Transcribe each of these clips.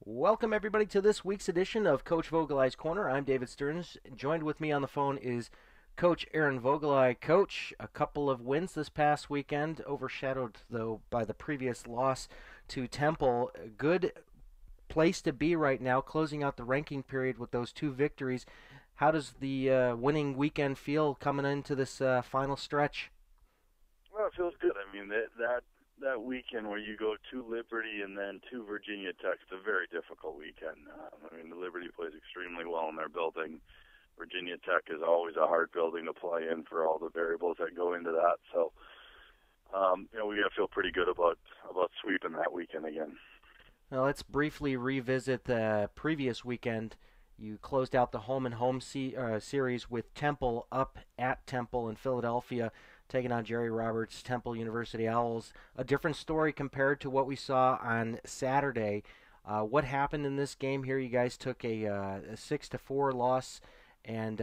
Welcome, everybody, to this week's edition of Coach Vogelai's Corner. I'm David Stearns. Joined with me on the phone is Coach Aaron Vogelai. Coach, a couple of wins this past weekend, overshadowed, though, by the previous loss to Temple. A good place to be right now, closing out the ranking period with those two victories. How does the winning weekend feel coming into this final stretch? Well, it feels good. I mean, that weekend where you go to Liberty and then to Virginia Tech, it's a very difficult weekend. I mean, the Liberty plays extremely well in their building. Virginia Tech is always a hard building to play in for all the variables that go into that. So, we got to feel pretty good about sweeping that weekend again. Now let's briefly revisit the previous weekend. You closed out the home and home series with Temple up at Temple in Philadelphia, taking on Jerry Roberts' Temple University Owls. A different story compared to what we saw on Saturday. What happened in this game here? You guys took a 6-4 loss, and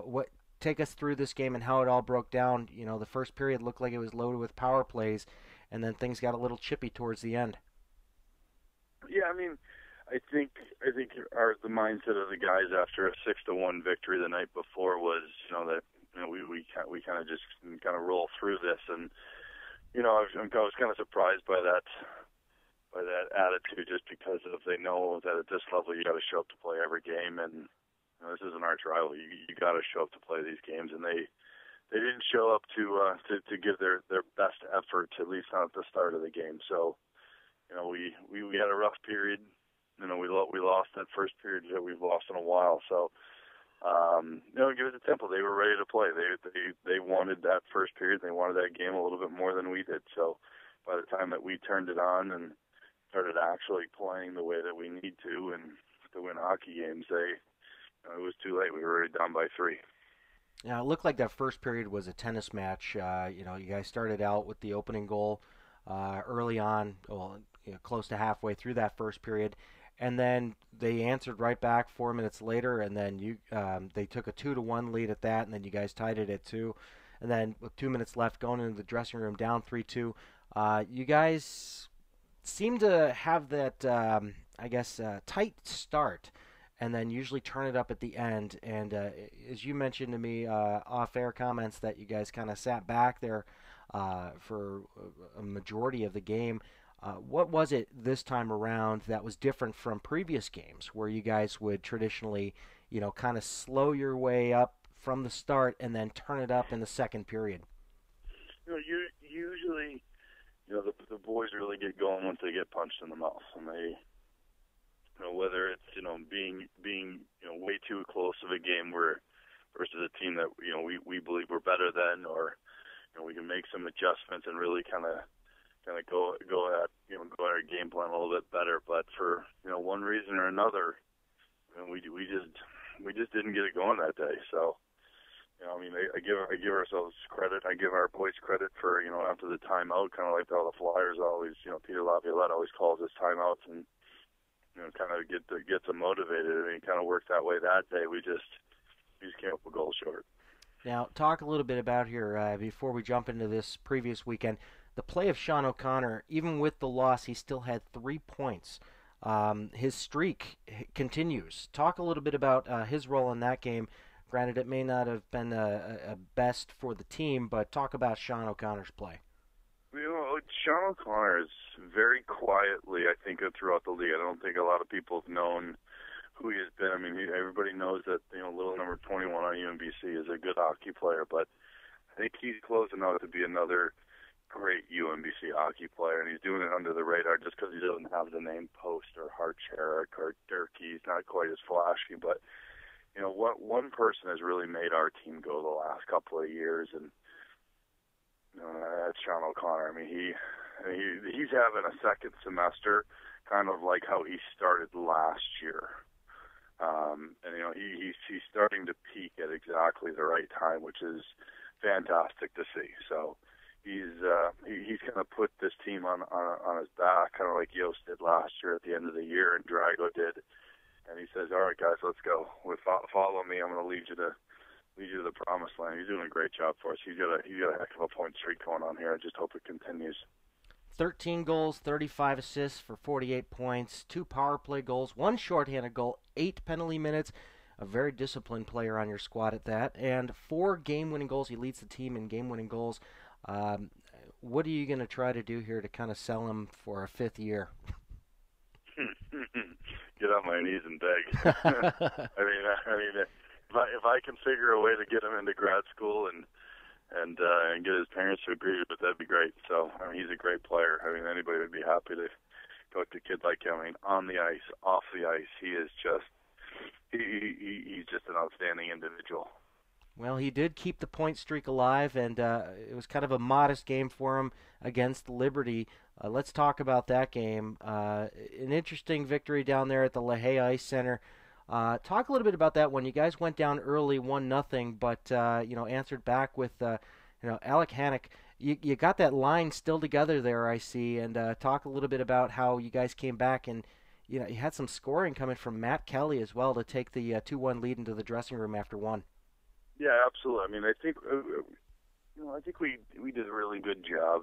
what? Take us through this game and how it all broke down. The first period looked like it was loaded with power plays, and then things got a little chippy towards the end. Yeah, I mean, I think the mindset of the guys after a 6-1 victory the night before was, that we kind of just kind of roll through this, and I was kind of surprised by that attitude, just because of they know that at this level you got to show up to play every game, and this is an arch rival. You got to show up to play these games, and they didn't show up to give their best effort, at least not at the start of the game. So we had a rough period. We lost that first period that we've lost in a while. So, give it to Temple. They were ready to play. They wanted that first period. They wanted that game a little bit more than we did. So, by the time that we turned it on and started actually playing the way that we need to and to win hockey games, it was too late. We were already down by 3. Now, it looked like that first period was a tennis match. You guys started out with the opening goal early on, close to halfway through that first period, and then they answered right back 4 minutes later, and then they took a 2-1 lead at that, and then you guys tied it at 2, and then with 2 minutes left, going into the dressing room down 3-2, you guys seem to have that tight start, and then usually turn it up at the end. And as you mentioned to me off-air comments, that you guys kind of sat back there for a majority of the game. What was it this time around that was different from previous games, where you guys would traditionally, kind of slow your way up from the start and then turn it up in the second period? Usually, the boys really get going once they get punched in the mouth, and they, whether it's being way too close of a game where versus a team that we believe we're better than, or we can make some adjustments and really kind of go at our game plan a little bit better. But for one reason or another, we just didn't get it going that day. So I give ourselves credit. I give our boys credit for after the timeout, kind of like how the Flyers always, Peter Laviolette always calls us timeouts, and kind of get them motivated. And it kind of worked that way that day. We just came up a goal short. Now, talk a little bit about here, before we jump into this previous weekend, the play of Sean O'Connor. Even with the loss, he still had 3 points. His streak continues. Talk a little bit about his role in that game. Granted, it may not have been a best for the team, but talk about Sean O'Connor's play. Sean O'Connor is very quietly, I think, throughout the league. I don't think a lot of people have known who he has been. I mean, everybody knows that little number 21 on UMBC is a good hockey player, but I think he's close enough to be another great UMBC hockey player, and he's doing it under the radar just because he doesn't have the name Post or Harcharik or Durkee. He's not quite as flashy, but what one person has really made our team go the last couple of years, and that's Sean O'Connor. I mean, he's having a second semester, kind of like how he started last year. He's starting to peak at exactly the right time, which is fantastic to see. So he's kind of put this team on his back, kind of like Yost did last year at the end of the year, and Drago did. And he says, "All right, guys, let's go. Follow me. I'm going to lead you to the promised land." He's doing a great job for us. He's got a heck of a point streak going on here. I just hope it continues. 13 goals, 35 assists for 48 points, 2 power play goals, 1 shorthanded goal, 8 penalty minutes. A very disciplined player on your squad at that, and 4 game-winning goals. He leads the team in game-winning goals. Um, what are you going to try to do here to kind of sell him for a 5th year? Get on my knees and beg. If I can figure a way to get him into grad school and get his parents to agree with it, that'd be great. So he's a great player. Anybody would be happy to coach a kid like him. On the ice, off the ice, he's just an outstanding individual. Well, he did keep the point streak alive, and it was kind of a modest game for him against Liberty. Let's talk about that game. An interesting victory down there at the LaHaye Ice Center. Talk a little bit about that one. You guys went down early, 1-0, but answered back with Alec Hannock. You got that line still together there, I see, and talk a little bit about how you guys came back, and you had some scoring coming from Matt Kelly as well to take the 2-1 lead into the dressing room after 1. Yeah, absolutely. I think we did a really good job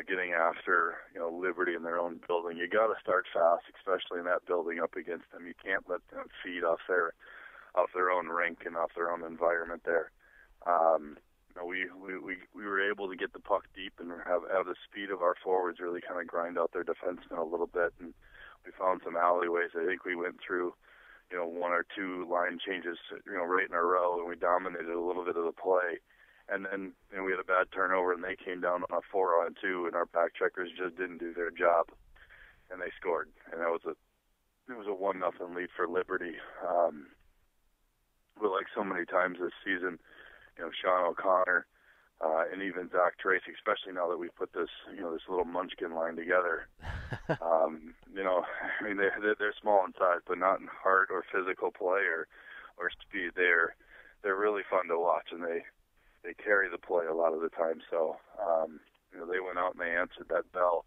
getting after Liberty in their own building. You got to start fast, especially in that building up against them. You can't let them feed off their own rink and off their own environment there. We were able to get the puck deep and have the speed of our forwards really kind of grind out their defensemen a little bit, and we found some alleyways. I think we went through 1 or 2 line changes right in a row, and we dominated a little bit of the play. And then we had a bad turnover, and they came down on a 4-on-2, and our back checkers just didn't do their job, and they scored. And it was a 1-0 lead for Liberty. But like so many times this season, Sean O'Connor and even Zach Tracy, especially now that we put this this little munchkin line together. They're small in size, but not in heart or physical play or speed. They're really fun to watch, and they carry the play a lot of the time. So, they went out and they answered that bell.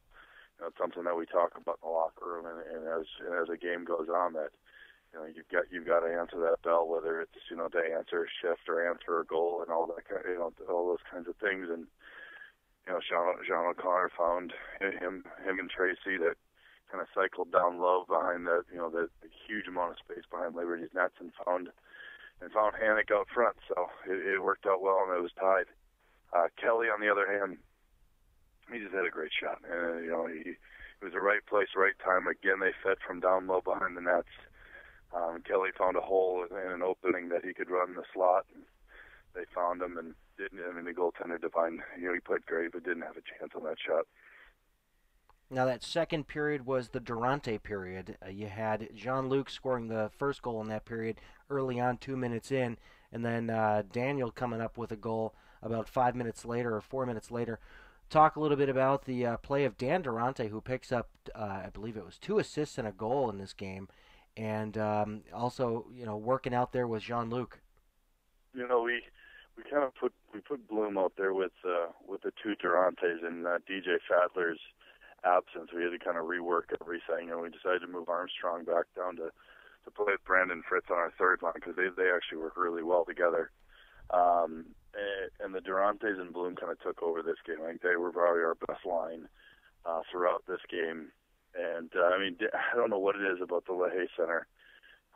It's something that we talk about in the locker room, and as the game goes on, that you've got to answer that bell, whether it's to answer a shift or answer a goal and all that all those kinds of things. And Sean O'Connor found him and Tracy that kind of cycled down low behind the huge amount of space behind Liberty's nets and found Hannock out front. So it worked out well, and it was tied. Kelly, on the other hand, he just had a great shot. He was the right place, right time. Again, they fed from down low behind the nets. Kelly found a hole and an opening that he could run the slot. And they found him and didn't. The goaltender Devine, he played great, but didn't have a chance on that shot. Now that second period was the Durante period. You had Jean-Luc scoring the first goal in that period early on, 2 minutes in, and then Daniel coming up with a goal about 5 minutes later or 4 minutes later. Talk a little bit about the play of Dan Durante, who picks up, I believe it was 2 assists and a goal in this game, and also working out there with Jean-Luc. We kind of put Bloom out there with the 2 Durantes and DJ Fadler's absence. We had to kind of rework everything, and we decided to move Armstrong back down to play with Brandon Fritz on our third line because they actually work really well together. And the Durantes and Bloom kind of took over this game. I think they were probably our best line throughout this game. And I don't know what it is about the LaHaye Center.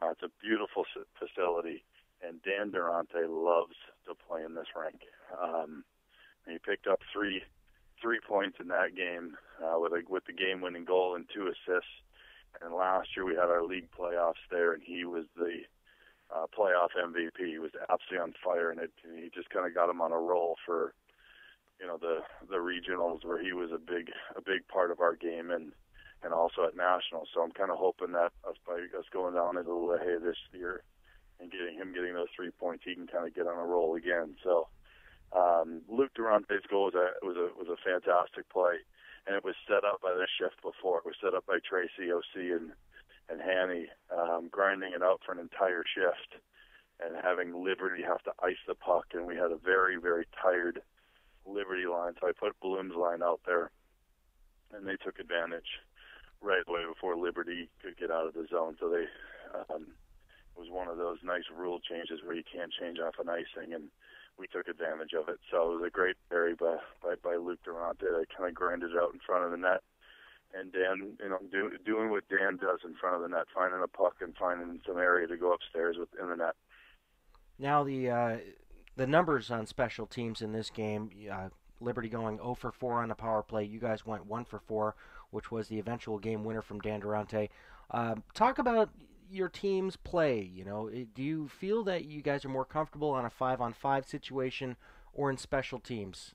It's a beautiful facility, and Dan Durante loves to play in this rink. He picked up three points in that game with the game-winning goal and 2 assists. And last year we had our league playoffs there, and he was the playoff MVP. He was absolutely on fire, and he just kind of got him on a roll for the regionals, where he was a big part of our game and also at nationals. So I'm kind of hoping that us going down into LaHaye this year and getting those 3 points, he can kind of get on a roll again. So Luke Durante's goal was a fantastic play, and it was set up by the shift before. It was set up by Tracy, OC, and Hanny, grinding it out for an entire shift and having Liberty have to ice the puck. And we had a very, very tired Liberty line, so I put Bloom's line out there, and they took advantage right away before Liberty could get out of the zone. So they it was one of those nice rule changes where you can't change off an icing, and we took advantage of it. So it was a great parry by Luke Durante. I kind of grinded it out in front of the net. And Dan, doing what Dan does in front of the net, finding a puck and finding some area to go upstairs in the net. Now the numbers on special teams in this game, Liberty going 0 for 4 on the power play. You guys went 1 for 4, which was the eventual game winner from Dan Durante. Talk about your team's play. Do you feel that you guys are more comfortable on a 5-on-5 situation or in special teams,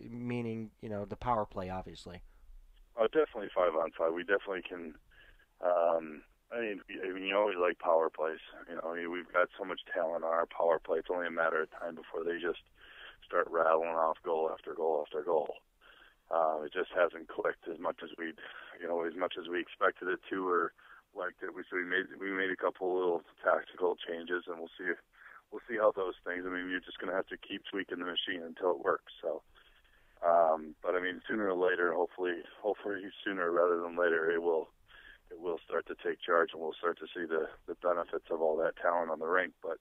meaning the power play, obviously? Oh, definitely 5-on-5. We definitely can. You always like power plays. We've got so much talent on our power play. It's only a matter of time before they just start rattling off goal after goal after goal. It just hasn't clicked as much as we expected it to or liked it. We made a couple little tactical changes, and we'll see how those things. You're just going to have to keep tweaking the machine until it works. So. But sooner or later, hopefully sooner rather than later, it will start to take charge, and we'll start to see the benefits of all that talent on the rink. But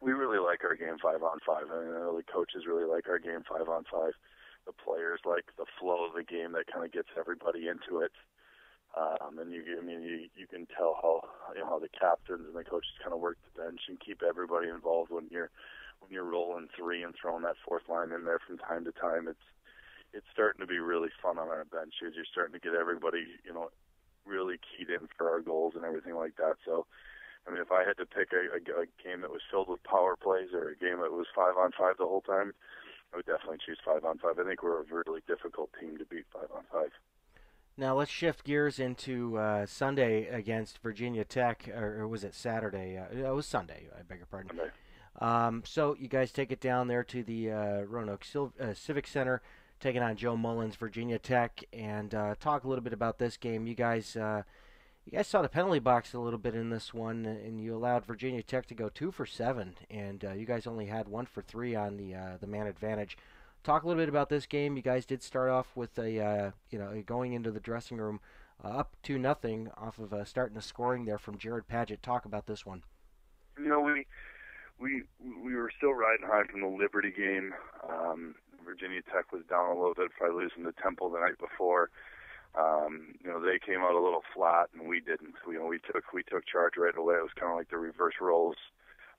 we really like our game 5-on-5. The coaches really like our game 5-on-5. The players like the flow of the game that kind of gets everybody into it. And you can tell how the captains and the coaches kind of work the bench and keep everybody involved when you're rolling three and throwing that fourth line in there from time to time. It's starting to be really fun on our bench. You're starting to get everybody, really keyed in for our goals and everything like that. So, if I had to pick a game that was filled with power plays or a game that was 5-on-5 the whole time, I would definitely choose 5-on-5. I think we're a really difficult team to beat 5-on-5. Now let's shift gears into Sunday against Virginia Tech, or was it Saturday? It was Sunday. I beg your pardon. Sunday. So you guys take it down there to the Roanoke Civic Center, taking on Joe Mullins, Virginia Tech, and talk a little bit about this game. You guys saw the penalty box a little bit in this one, and you allowed Virginia Tech to go 2 for 7, and you guys only had 1 for 3 on the man advantage. Talk a little bit about this game. You guys did start off with going into the dressing room up 2-0 off of starting the scoring there from Jared Padgett. Talk about this one. We were still riding high from the Liberty game. Virginia Tech was down a little bit by losing to Temple the night before. They came out a little flat, and we didn't. We took charge right away. It was kind of like the reverse roles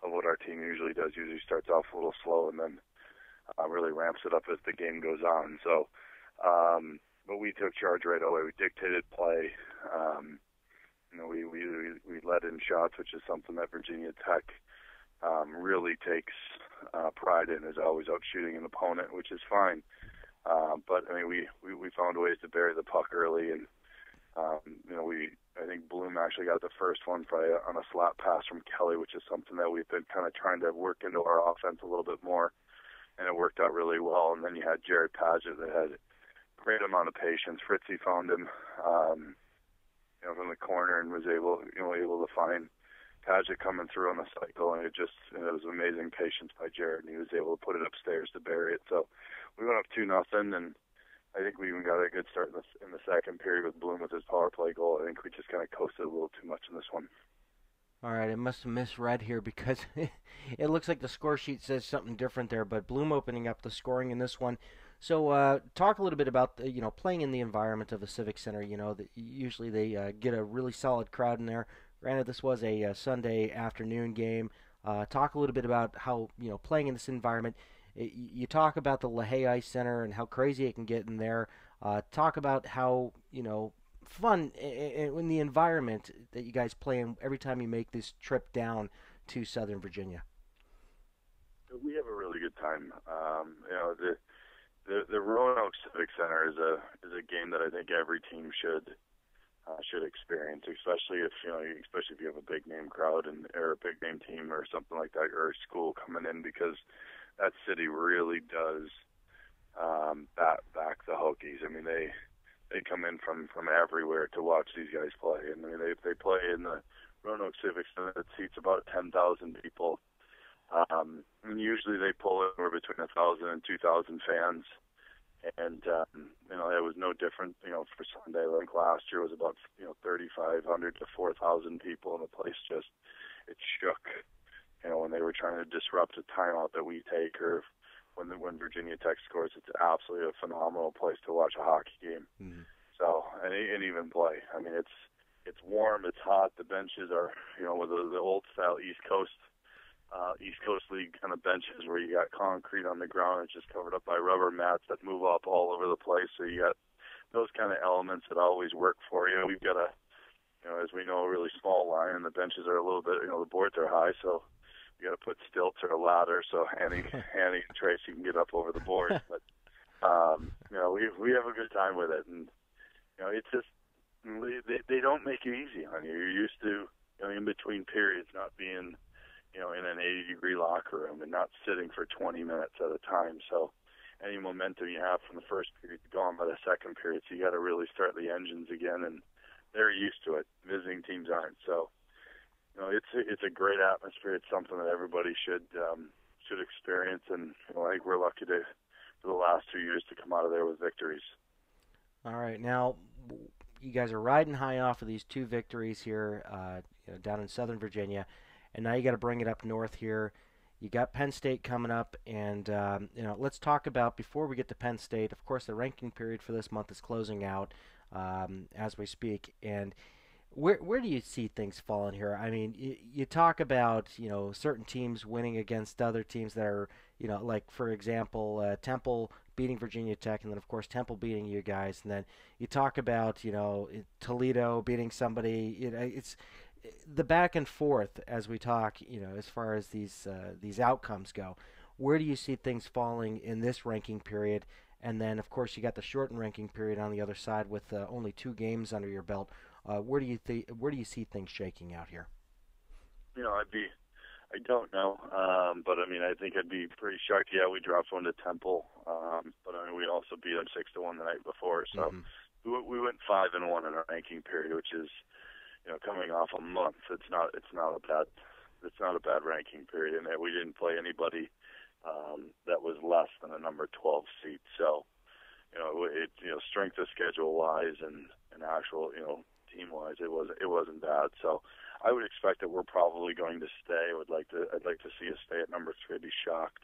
of what our team usually does. Usually starts off a little slow and then really ramps it up as the game goes on. So, but we took charge right away. We dictated play. We let in shots, which is something that Virginia Tech really takes pride in, is always out shooting an opponent, which is fine. But we found ways to bury the puck early, and I think Bloom actually got the first one on a slap pass from Kelly, which is something that we've been kind of trying to work into our offense a little bit more, and it worked out really well. And then you had Jared Padgett that had a great amount of patience. Fritzy found him, from the corner and was able to find Padgett coming through on the cycle, and it was amazing patience by Jared, and he was able to put it upstairs to bury it. So we went up 2-0, and I think we even got a good start in the second period with Bloom with his power play goal. I think we just kind of coasted a little too much in this one. All right, I must have misread here because it looks like the score sheet says something different there, but Bloom opening up the scoring in this one. So talk a little bit about playing in the environment of the Civic Center. Usually they get a really solid crowd in there. Granted, this was a Sunday afternoon game. Talk a little bit about how playing in this environment. You talk about the LaHaye Ice Center and how crazy it can get in there. Talk about how fun in the environment that you guys play in every time you make this trip down to Southern Virginia. We have a really good time. The Roanoke Civic Center is a game that I think every team should experience, especially if you have a big name crowd or a big name team or something like that, or a school coming in, because that city really does back the Hokies. They come in from everywhere to watch these guys play, and they play in the Roanoke Civic Center that seats about 10,000 people. And usually they pull in between 1,000 and 2,000 fans. And, it was no different, for Sunday. Like last year was about, 3,500 to 4,000 people, and the place it shook. when they were trying to disrupt a timeout that we take, or when Virginia Tech scores, it's absolutely a phenomenal place to watch a hockey game. Mm-hmm. So and even play. I mean, it's warm, it's hot. The benches are with the old style East Coast League kind of benches where you got concrete on the ground. It's just covered up by rubber mats that move up all over the place. So you got those kind of elements that always work for you. We've got as we know, a really small line, and the benches are a little bit, the boards are high, so you got to put stilts or a ladder so Annie and Tracy can get up over the boards. But we have a good time with it, and it's just they don't make it easy on you. You're used to in between periods not being in an 80-degree locker room and not sitting for 20 minutes at a time. So any momentum you have from the first period is gone by the second period. So you got to really start the engines again, and they're used to it. Visiting teams aren't. So it's a great atmosphere. It's something that everybody should experience, and I think we're lucky for the last 2 years to come out of there with victories. All right, now you guys are riding high off of these 2 victories here down in Southern Virginia, and now you got to bring it up north here. You got Penn State coming up, and let's talk about, before we get to Penn State, of course the ranking period for this month is closing out as we speak, and where do you see things falling here? I mean, you talk about certain teams winning against other teams that are like, for example, Temple beating Virginia Tech, and then of course Temple beating you guys, and then you talk about Toledo beating somebody. It's the back and forth as we talk. As far as these outcomes go, where do you see things falling in this ranking period? And then, of course, you got the shortened ranking period on the other side with only 2 games under your belt. Where do you see things shaking out here? I don't know, but I mean, I think I'd be pretty shocked. Yeah, we dropped one to Temple, but I mean, we also beat them 6-1 the night before. So we went 5-1 in our ranking period, which is coming off a month. It's not a bad ranking period, and we didn't play anybody that was less than a number 12 seed. So, strength of schedule wise and actual, team wise, it wasn't bad. So I would expect that we're probably going to stay. I'd like to see us stay at number 3. I'd be shocked.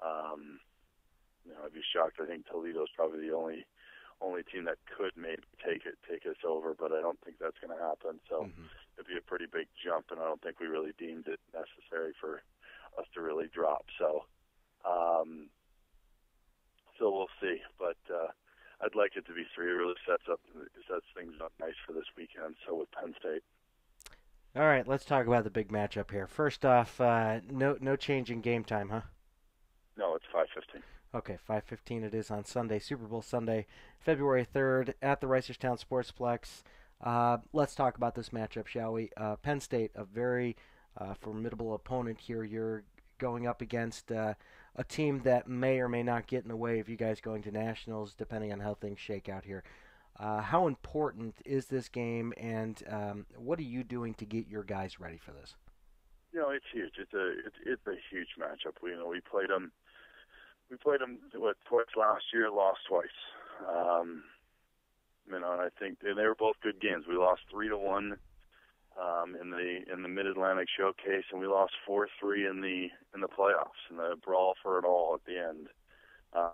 I'd be shocked. I think Toledo's probably the only team that could maybe take us over, but I don't think that's going to happen. So it'd be a pretty big jump, and I don't think we really deemed it necessary for us to really drop. So we'll see, but I'd like it to be 3. It really sets things up nice for this weekend. So with Penn State. All right, let's talk about the big matchup here. First off, no change in game time, huh? No, it's 5:15. Okay, 5:15 it is on Sunday, Super Bowl Sunday, February 3rd at the Reisterstown Sportsplex. Let's talk about this matchup, shall we? Penn State, a very formidable opponent here. You're going up against a team that may or may not get in the way of you guys going to nationals, depending on how things shake out here. How important is this game, and what are you doing to get your guys ready for this? It's huge. It's a huge matchup. We played them. Twice last year, lost twice. And I think they were both good games. We lost 3-1 in the Mid-Atlantic Showcase, and we lost 4-3 in the playoffs, in the brawl for it all at the end,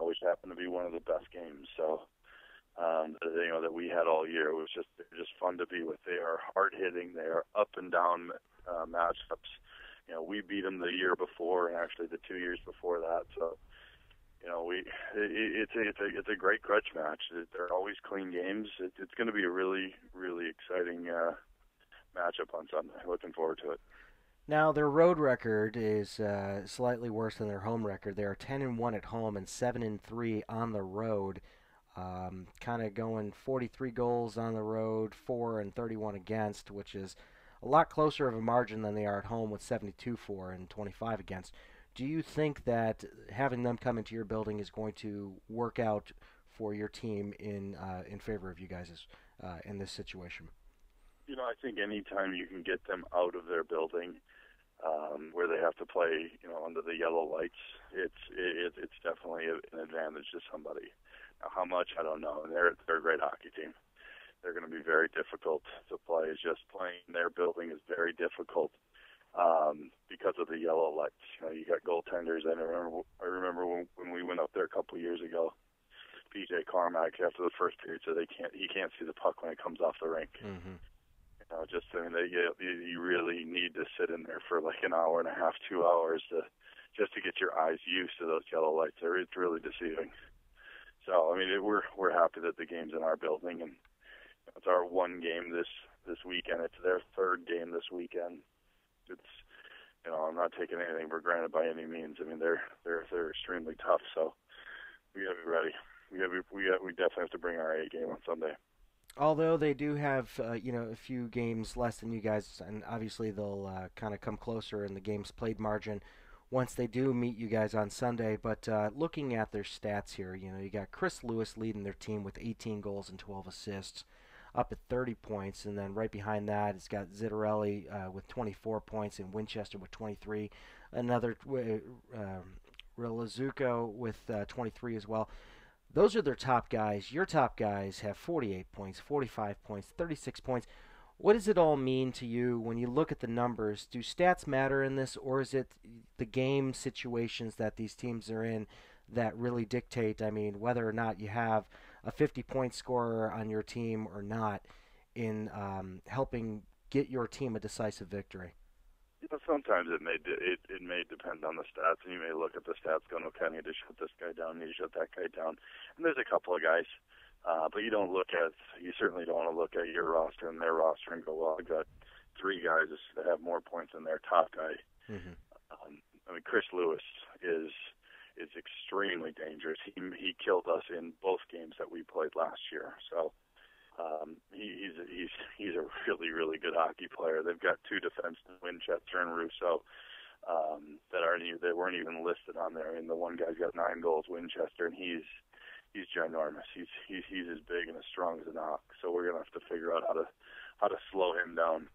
which happened to be one of the best games. So that we had all year. It was just fun to be with. They are hard hitting. They are up and down matchups. We beat them the year before, and actually the 2 years before that. So it's a great grudge match. They're always clean games. It's going to be a really, really exciting matchup on Sunday. Looking forward to it. Now, their road record is slightly worse than their home record. They are 10-1 at home and 7-3 on the road. Kind of going 43 goals on the road, 4 and 31 against, which is a lot closer of a margin than they are at home with 72 for and 25 against. Do you think that having them come into your building is going to work out for your team in favor of you guys in this situation? I think anytime you can get them out of their building, where they have to play, under the yellow lights, it's definitely an advantage to somebody. Now, how much, I don't know. And they're a great hockey team. They're going to be very difficult to play. It's just playing in their building is very difficult. because of the yellow lights. You got goaltenders. I remember when we went up there a couple of years ago. PJ Carmack after the first period said he can't see the puck when it comes off the rink. Mm-hmm. Just saying that you really need to sit in there for like an hour and a half, 2 hours just to get your eyes used to those yellow lights. It's really deceiving. So I mean, we're happy that the game's in our building, and it's our one game this weekend. It's their third game this weekend. It's I'm not taking anything for granted by any means. I mean, they're extremely tough, so we got to be ready. We definitely have to bring our A game on Sunday. Although they do have a few games less than you guys, and obviously they'll kind of come closer in the games played margin once they do meet you guys on Sunday. But looking at their stats here, you got Chris Lewis leading their team with 18 goals and 12 assists, up at 30 points, and then right behind that it's got Zittarelli with 24 points and Winchester with 23. Another Relazuco with 23 as well. Those are their top guys. Your top guys have 48 points, 45 points, 36 points. What does it all mean to you when you look at the numbers? Do stats matter in this, or is it the game situations that these teams are in that really dictate, whether or not you have a 50-point scorer on your team or not in helping get your team a decisive victory? Sometimes it may depend on the stats, and you may look at the stats going, okay, I need to shut this guy down, I need to shut that guy down. And there's a couple of guys, but you certainly don't want to look at your roster and their roster and go, well, I got three guys that have more points than their top guy. Mm-hmm. Chris Lewis is extremely dangerous. He killed us in both games that we played last year. So he's a really, really good hockey player. They've got two defensemen, Winchester and Russo, that weren't even listed on there. And the one guy's got 9 goals, Winchester, and he's ginormous. He's as big and as strong as an ox. So we're gonna have to figure out how to slow him down.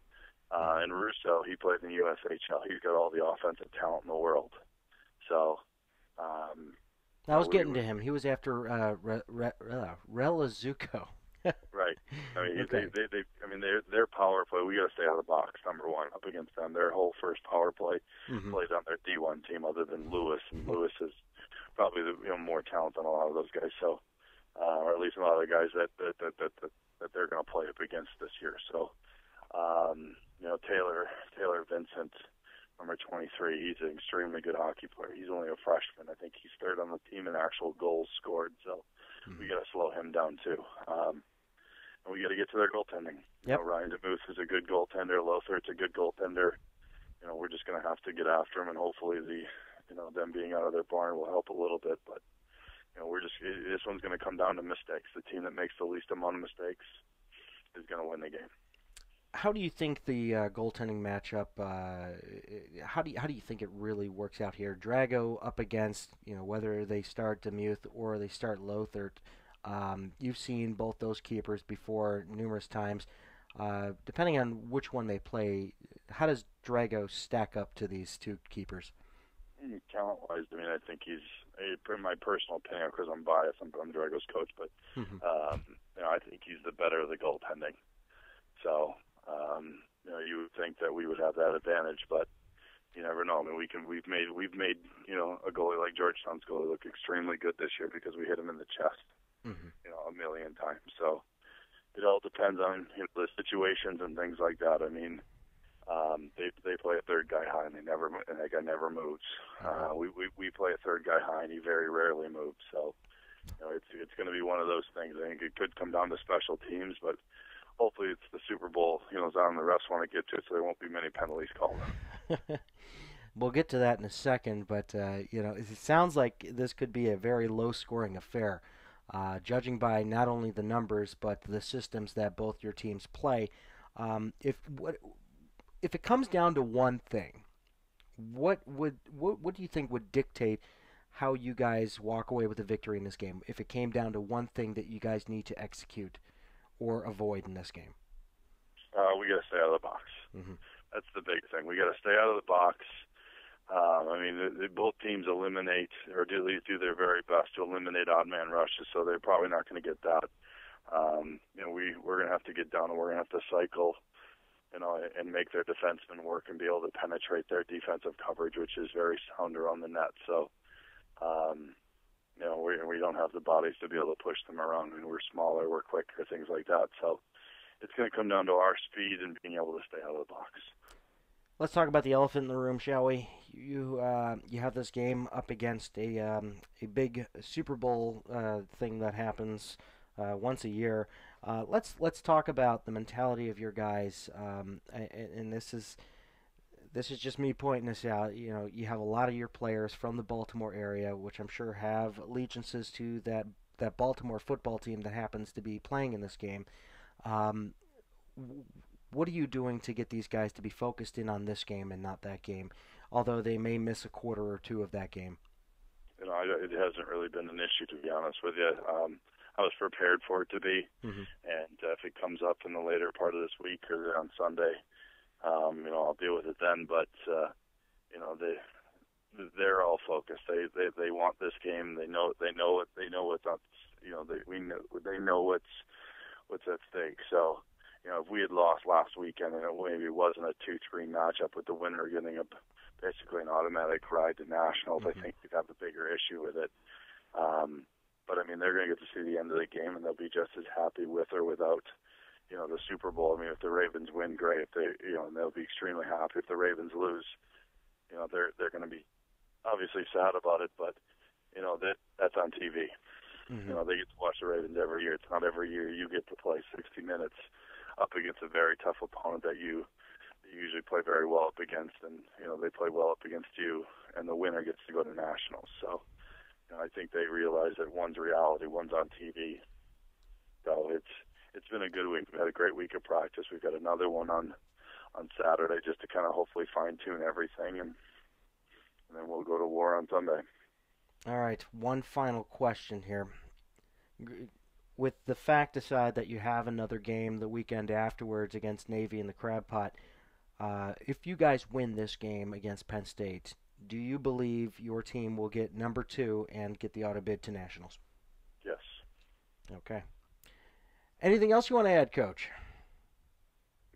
And Russo, he played in the USHL. He's got all the offensive talent in the world. So I was getting to him. He was after Relazuco. Right. Okay. Their power play. We got to stay out of the box. Number one, up against them, their whole first power play plays on their D1 team, other than Lewis, and Lewis is probably the more talent than a lot of those guys. So, or at least a lot of the guys that they're going to play up against this year. So, Taylor Vincent, number 23, he's an extremely good hockey player. He's only a freshman. I think he's third on the team in actual goals scored. So we got to slow him down too. And we got to get to their goaltending. Yep. Ryan DeMuth is a good goaltender. Lothart's a good goaltender. We're just going to have to get after him, and hopefully them being out of their barn will help a little bit. But this one's going to come down to mistakes. The team that makes the least amount of mistakes is going to win the game. How do you think the goaltending matchup? How do you think it really works out here? Drago up against whether they start DeMuth or they start Lothart. You've seen both those keepers before numerous times. Depending on which one they play, how does Drago stack up to these two keepers? Talent-wise, I think he's, in my personal opinion, because I'm biased, I'm Drago's coach, but I think he's the better of the goaltending. So, you would think that we would have that advantage, but you never know. We've made a goalie like Georgetown's goalie look extremely good this year because we hit him in the chest, a million times. So it all depends on the situations and things like that. They play a third guy high and that guy never moves. We play a third guy high and he very rarely moves. So it's going to be one of those things. I think it could come down to special teams, but hopefully it's the Super Bowl, Zion, the refs want to get to it, so there won't be many penalties called. We'll get to that in a second, but it sounds like this could be a very low-scoring affair, judging by not only the numbers but the systems that both your teams play. If it comes down to one thing, what do you think would dictate how you guys walk away with a victory in this game? If it came down to one thing that you guys need to execute or avoid in this game? We got to stay out of the box. That's the big thing. We got to stay out of the box. Both teams eliminate, or at least do their very best to eliminate odd man rushes, so they're probably not going to get that. We're going to have to get down, and we're going to have to cycle and make their defensemen work and be able to penetrate their defensive coverage, which is very sound around the net. So, we don't have the bodies to be able to push them around, and we're smaller, we're quicker, things like that. So it's going to come down to our speed and being able to stay out of the box. Let's talk about the elephant in the room, shall we? You have this game up against a big Super Bowl thing that happens once a year. Let's talk about the mentality of your guys, and this is just me pointing this out. You have a lot of your players from the Baltimore area, which I'm sure have allegiances to that Baltimore football team that happens to be playing in this game. Um, what are you doing to get these guys to be focused in on this game and not that game, although they may miss a quarter or two of that game? It hasn't really been an issue, to be honest with you. I was prepared for it to be, and if it comes up in the later part of this week or on Sunday, I'll deal with it then. But they're all focused. They want this game. They know it. They know what's up. They know what's at stake. So, if we had lost last weekend and it maybe wasn't a 2-3 matchup with the winner getting basically an automatic ride to nationals, I think we'd have a bigger issue with it. But I mean, they're going to get to see the end of the game, and they'll be just as happy with or without, the Super Bowl. I mean, if the Ravens win, great. If and they'll be extremely happy. If the Ravens lose, they're going to be obviously sad about it, but that's on TV. They get to watch the Ravens every year. It's not every year you get to play 60 minutes up against a very tough opponent that you usually play very well up against, and they play well up against you, and the winner gets to go to nationals. So I think they realize that one's reality, one's on TV. So it's been a good week. We've had a great week of practice. We've got another one on Saturday just to kind of hopefully fine tune everything, and then we'll go to war on Sunday. All right, one final question here. With the fact aside that you have another game the weekend afterwards against Navy in the Crab Pot, if you guys win this game against Penn State, do you believe your team will get number 2 and get the auto bid to nationals? Yes. Okay. Anything else you want to add, Coach?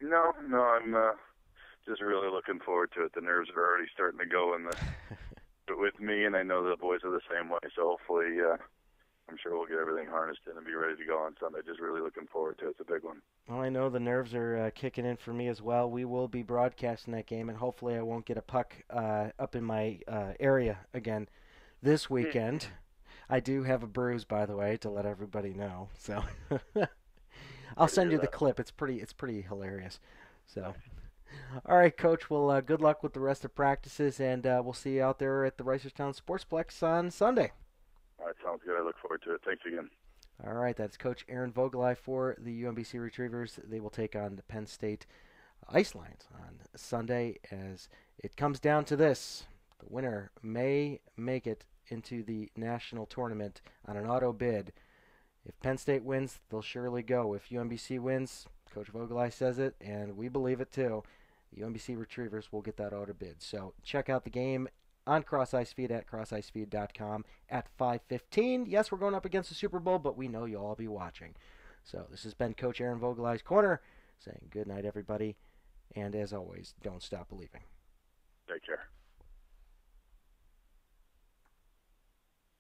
No, I'm just really looking forward to it. The nerves are already starting to go with me, and I know the boys are the same way, so hopefully I'm sure we'll get everything harnessed in and be ready to go on Sunday. Just really looking forward to it. It's a big one. Well, I know the nerves are kicking in for me as well. We will be broadcasting that game, and hopefully I won't get a puck up in my area again this weekend. I do have a bruise, by the way, to let everybody know. So I'll send you the clip. It's pretty hilarious. So, all right, Coach. Well, good luck with the rest of practices, and we'll see you out there at the Reisterstown Sportsplex on Sunday. All right, sounds good. I look forward to it. Thanks again. All right, that's Coach Aaron Voegtli for the UMBC Retrievers. They will take on the Penn State Ice Lions on Sunday. As it comes down to this, the winner may make it into the national tournament on an auto bid. If Penn State wins, they'll surely go. If UMBC wins, Coach Voegtli says it, and we believe it too, the UMBC Retrievers will get that auto bid. So check out the game on Cross Ice Feed at crossicefeed.com at 5:15. Yes, we're going up against the Super Bowl, but we know you'll all be watching. So this has been Coach Aaron Voegtli's Corner, saying good night, everybody, and as always, don't stop believing. Take care.